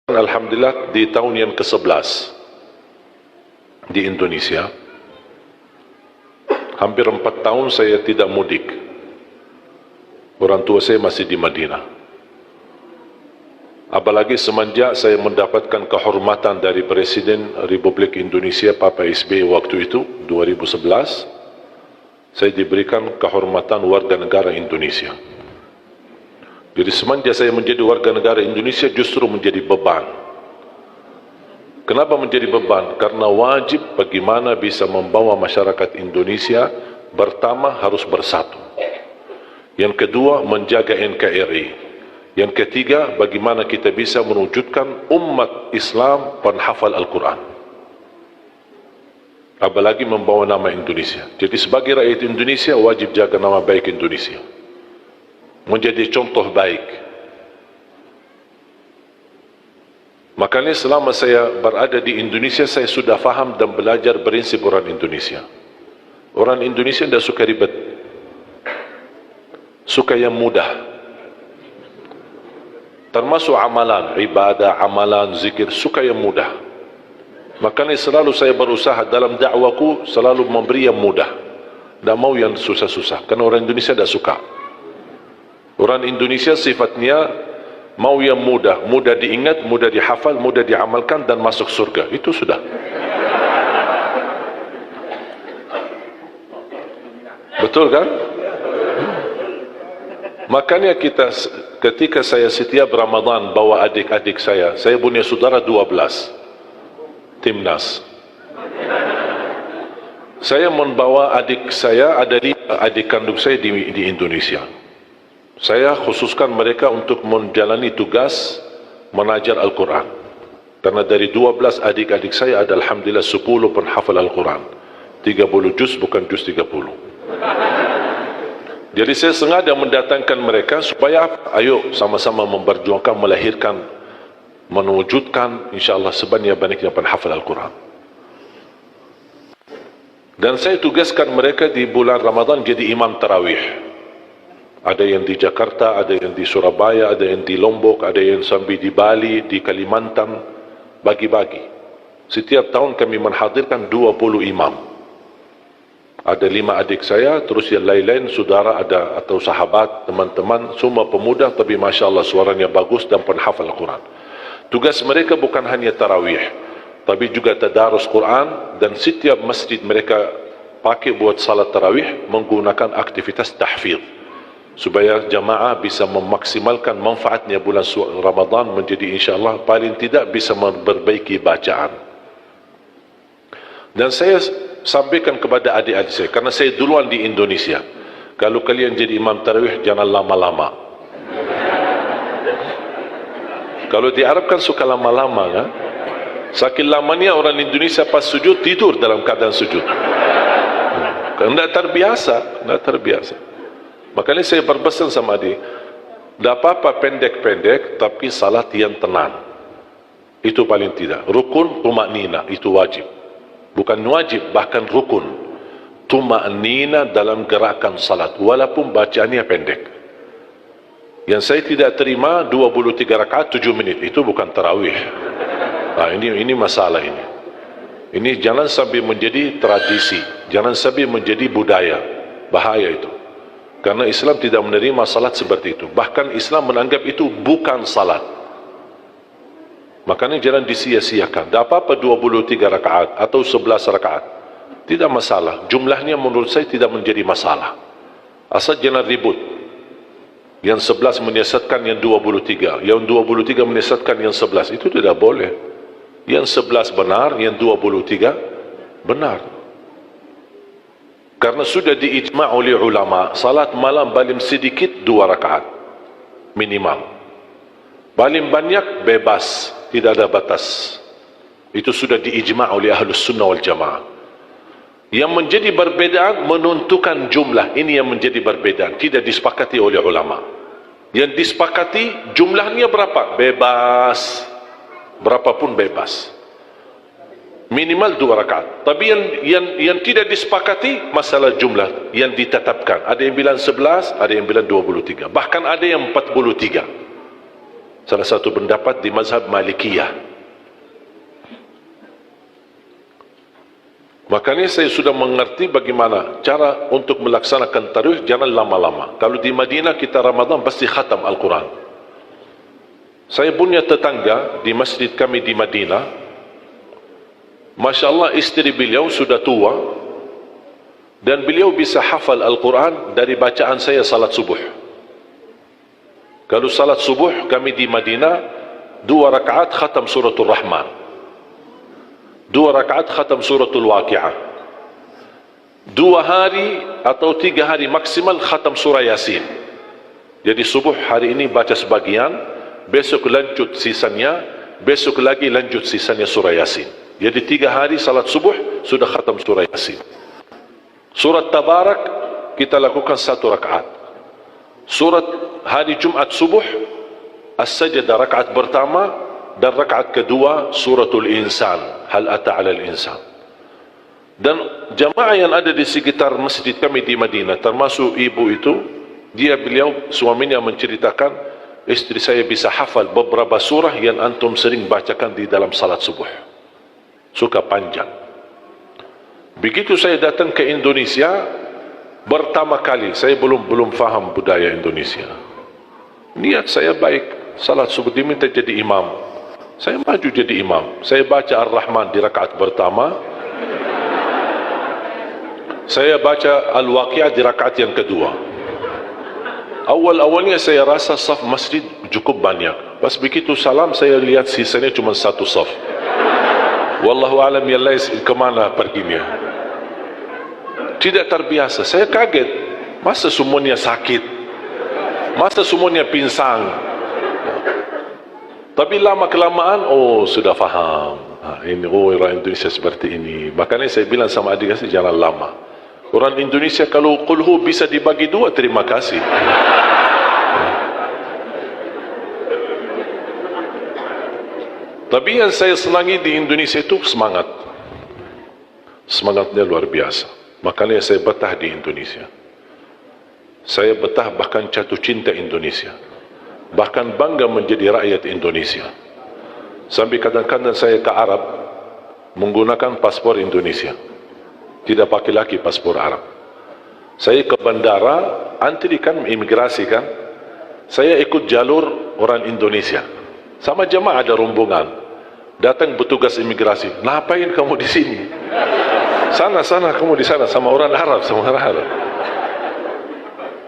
Alhamdulillah di tahun yang ke-11 di Indonesia, hampir 4 tahun saya tidak mudik. Orang tua saya masih di Madinah. Apalagi semenjak saya mendapatkan kehormatan dari Presiden Republik Indonesia Papa SBY waktu itu 2011, saya diberikan kehormatan warga negara Indonesia. Jadi semenjak saya menjadi warga negara Indonesia justru menjadi beban. Kenapa menjadi beban? Karena wajib bagaimana bisa membawa masyarakat Indonesia pertama harus bersatu. Yang kedua, menjaga NKRI. Yang ketiga, bagaimana kita bisa mewujudkan umat Islam penghafal Al-Quran. Apalagi membawa nama Indonesia. Jadi sebagai rakyat Indonesia wajib jaga nama baik Indonesia. Menjadi contoh baik. Makanya selama saya berada di Indonesia, saya sudah faham dan belajar prinsip orang Indonesia. Orang Indonesia tidak suka ribet, suka yang mudah. Termasuk amalan, ibadah, amalan, zikir, suka yang mudah. Makanya selalu saya berusaha dalam dakwaku selalu memberi yang mudah. Tidak mau yang susah-susah, karena orang Indonesia tidak suka. Orang Indonesia sifatnya mau yang mudah, mudah diingat, mudah dihafal, mudah diamalkan dan masuk surga. Itu sudah. Betul kan? Makanya ketika saya setiap Ramadan bawa adik-adik saya punya saudara 12, timnas. Saya membawa adik saya, ada di adik kandung saya di Indonesia. Saya khususkan mereka untuk menjalani tugas mengajar Al-Quran. Karena dari 12 adik-adik saya ada Alhamdulillah 10 penghafal Al-Quran. 30 juz bukan juz 30. Jadi saya sengaja mendatangkan mereka supaya ayo sama-sama memperjuangkan, melahirkan, mewujudkan insyaAllah sebanyak-banyaknya penghafal Al-Quran. Dan saya tugaskan mereka di bulan Ramadan jadi imam tarawih. Ada yang di Jakarta, ada yang di Surabaya, ada yang di Lombok, ada yang sampai di Bali, di Kalimantan, bagi-bagi. Setiap tahun kami menghadirkan 20 imam. Ada 5 adik saya, terus yang lain-lain, saudara ada atau sahabat, teman-teman, semua pemuda, tapi Masya Allah suaranya bagus dan penghafal Al-Quran. Tugas mereka bukan hanya tarawih, tapi juga tadarus Quran, dan setiap masjid mereka pakai buat salat tarawih menggunakan aktivitas tahfidz. Supaya jamaah bisa memaksimalkan manfaatnya bulan Ramadan menjadi insyaAllah paling tidak bisa memperbaiki bacaan. Dan saya sampaikan kepada adik-adik saya, karena saya duluan di Indonesia, kalau kalian jadi imam tarawih jangan lama-lama. Kalau di Arab kan suka lama-lama kan? Saking lamanya orang Indonesia pas sujud tidur dalam keadaan sujud. Tidak terbiasa, tidak terbiasa. Makanya saya berpesan sama adik, tidak apa-apa pendek-pendek, tapi salat yang tenang. Itu paling tidak. Rukun, tumaknina, itu wajib. Bukan wajib, bahkan rukun. Tumaknina dalam gerakan salat, walaupun bacaannya pendek. Yang saya tidak terima, 23 rakaat 7 menit, itu bukan tarawih. Nah, ini masalah ini. Ini jangan sampai menjadi tradisi, jangan sampai menjadi budaya. Bahaya itu. Karena Islam tidak menerima salat seperti itu. Bahkan Islam menganggap itu bukan salat. Makanya jangan disia-siakan. Tak apa-apa 23 rakaat atau 11 rakaat. Tidak masalah. Jumlahnya menurut saya tidak menjadi masalah. Asal jangan ribut. Yang 11 menyesatkan yang 23. Yang 23 menyesatkan yang 11. Itu tidak boleh. Yang 11 benar, yang 23 benar. Karena sudah diijma' oleh ulama, salat malam paling sedikit 2 rakaat minimal. Paling banyak bebas, tidak ada batas. Itu sudah diijma' oleh Ahlus Sunnah wal Jamaah. Yang menjadi perbedaan menentukan jumlah, ini yang menjadi perbedaan, tidak disepakati oleh ulama. Yang disepakati jumlahnya berapa? Bebas. Berapapun bebas. Minimal 2 rakaat. Tapi yang tidak disepakati masalah jumlah yang ditetapkan. Ada yang bilang 11, ada yang bilang 23. Bahkan ada yang 43. salah satu pendapat di mazhab Malikiyah. Makanya saya sudah mengerti bagaimana cara untuk melaksanakan tarawih, jangan lama-lama. Kalau di Madinah kita Ramadan pasti khatam Al-Quran. Saya punya tetangga di masjid kami di Madinah, Masya Allah istri beliau sudah tua dan beliau bisa hafal Al-Quran dari bacaan saya salat subuh. Kalau salat subuh kami di Madinah 2 rakaat khatam suratul Rahman, 2 rakaat khatam suratul Waqi'ah, 2 hari atau 3 hari maksimal khatam surah Yasin. Jadi subuh hari ini baca sebagian, besok lanjut sisanya, besok lagi lanjut sisanya surah Yasin. Jadi 3 hari salat subuh sudah khatam surah Yasin. Surat Tabarak kita lakukan 1 rakaat. Surat hari Jumat subuh As-Sajdah rakaat pertama dan rakaat kedua suratul Insan, Hal ata 'alal insan. Dan jamaah yang ada di sekitar masjid kami di Madinah, termasuk ibu itu, beliau suaminya menceritakan, istri saya bisa hafal beberapa surah yang antum sering bacakan di dalam salat subuh. Suka panjang. Begitu saya datang ke Indonesia pertama kali, saya belum faham budaya Indonesia. Niat saya baik, salat subuh diminta jadi imam, saya maju jadi imam. Saya baca Ar-Rahman di rakaat pertama, saya baca Al-Waqi'ah di rakaat yang kedua. Awal-awalnya saya rasa saf masjid cukup banyak. Pas begitu salam saya lihat sisanya cuma 1 saf. Wallahu alam ya Allah, kemana perginya? Tidak terbiasa. Saya kaget. Masa semuanya sakit? Masa semuanya pinsang? Tapi lama-kelamaan, oh sudah faham. Ini orang Indonesia seperti ini. Makanya saya bilang sama adik saya, jangan lama. Orang Indonesia kalau kulhu bisa dibagi 2, terima kasih. Tapi yang saya senangi di Indonesia itu semangat. Semangatnya luar biasa. Makanya saya betah di Indonesia. Saya betah bahkan jatuh cinta Indonesia. Bahkan bangga menjadi rakyat Indonesia. Sampai kadang-kadang saya ke Arab menggunakan paspor Indonesia, tidak pakai lagi paspor Arab. Saya ke bandara, antri kan imigrasi kan, saya ikut jalur orang Indonesia. Sama jemaah ada rombongan, datang petugas imigrasi, ngapain kamu di sini? Sana kamu di sana sama orang Arab, sama orang Arab.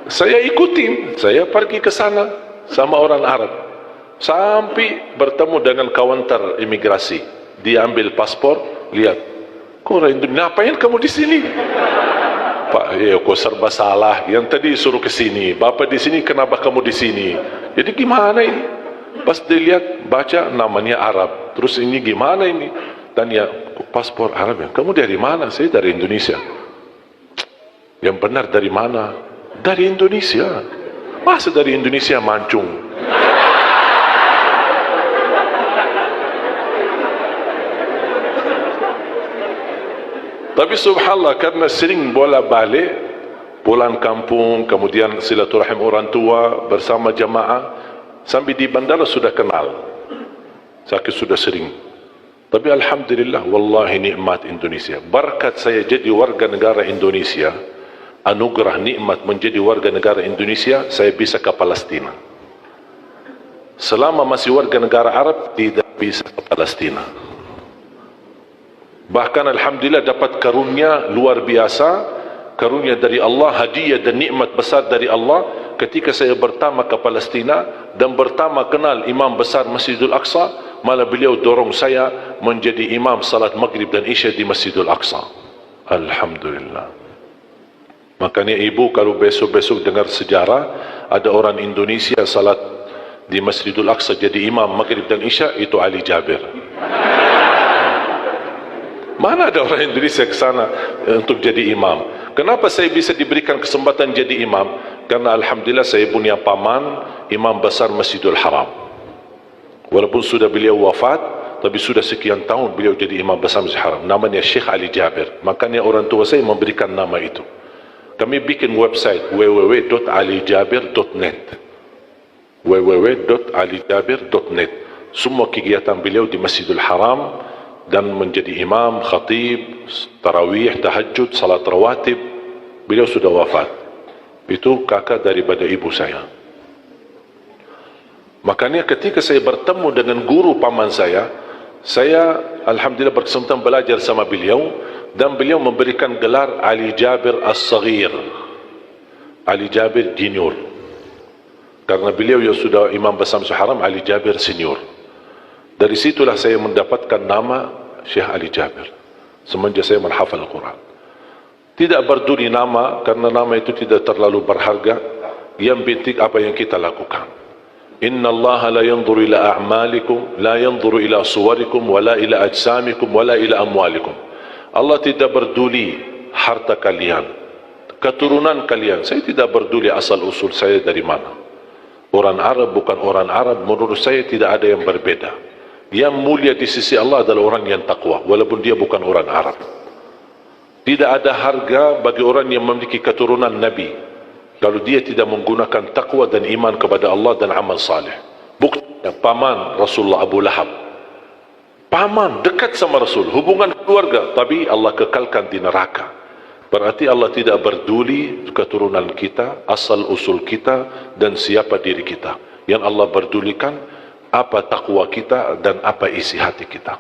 Saya ikutin, saya pergi ke sana sama orang Arab, sampai bertemu dengan kaunter imigrasi. Dia ambil paspor, lihat, kok orang Indonesia, ngapain kamu di sini? Pak, kok serba salah. Yang tadi suruh ke sini, bapak di sini, kenapa kamu di sini? Jadi gimana ini? Pas dilihat, baca namanya Arab. Terus ini gimana ini? Tanya, paspor Arab ya? Kamu dari mana? Saya dari Indonesia. Yang benar dari mana? Dari Indonesia. Masa dari Indonesia mancung? Tapi subhanallah, karena sering bola-balik, pulang kampung, kemudian silaturahim orang tua bersama jamaah, sampai di bandara sudah kenal. Sakit sudah sering. Tapi alhamdulillah, wallahi nikmat Indonesia. Berkat saya jadi warga negara Indonesia, anugerah nikmat menjadi warga negara Indonesia, saya bisa ke Palestina. Selama masih warga negara Arab, tidak bisa ke Palestina. Bahkan alhamdulillah dapat karunia luar biasa, karunia dari Allah, hadiah dan nikmat besar dari Allah. Ketika saya pertama ke Palestina dan pertama kenal imam besar Masjidul Aqsa, malah beliau dorong saya menjadi imam salat maghrib dan isya di Masjidul Aqsa. Alhamdulillah. Makanya ibu kalau besok-besok dengar sejarah ada orang Indonesia salat di Masjidul Aqsa jadi imam maghrib dan isya, itu Ali Jabir. Mana ada orang Indonesia ke sana untuk jadi imam? Kenapa saya bisa diberikan kesempatan jadi imam? Karena alhamdulillah saya punya paman imam besar Masjidul Haram. Walaupun sudah beliau wafat, tapi sudah sekian tahun beliau jadi imam besar Masjidil Haram. Namanya Syekh Ali Jabir. Makanya orang tua saya memberikan nama itu. Kami bikin website www.alijabir.net. www.alijabir.net. Semua kegiatan beliau di Masjidil Haram dan menjadi imam, khatib, tarawih, tahajud, salat rawatib. Beliau sudah wafat. Itu kakak daripada ibu saya. Makanya ketika saya bertemu dengan guru paman saya alhamdulillah berkesempatan belajar sama beliau, dan beliau memberikan gelar Ali Jabir As-Saghir, Ali Jabir Junior, karena beliau yang sudah imam besar Masjidil Haram, Ali Jabir Senior. Dari situlah saya mendapatkan nama Syekh Ali Jabir semenjak saya menghafal Al-Quran. Tidak peduli nama, karena nama itu tidak terlalu berharga. Yang penting apa yang kita lakukan. Inna Allah la yanzuru ila a'malikum, la yanzuru ila suwarikum, wala ila ajsamikum, wala ila amwalikum. Allah tidak peduli harta kalian, keturunan kalian. Saya tidak peduli asal usul saya dari mana. Orang Arab bukan orang Arab, menurut saya tidak ada yang berbeda. Yang mulia di sisi Allah adalah orang yang takwa, walaupun dia bukan orang Arab. Tidak ada harga bagi orang yang memiliki keturunan Nabi kalau dia tidak menggunakan takwa dan iman kepada Allah dan amal saleh. Buktinya paman Rasulullah Abu Lahab, paman dekat sama Rasul, hubungan keluarga, tapi Allah kekalkan di neraka. Berarti Allah tidak peduli keturunan kita, asal usul kita, dan siapa diri kita. Yang Allah pedulikan apa takwa kita dan apa isi hati kita.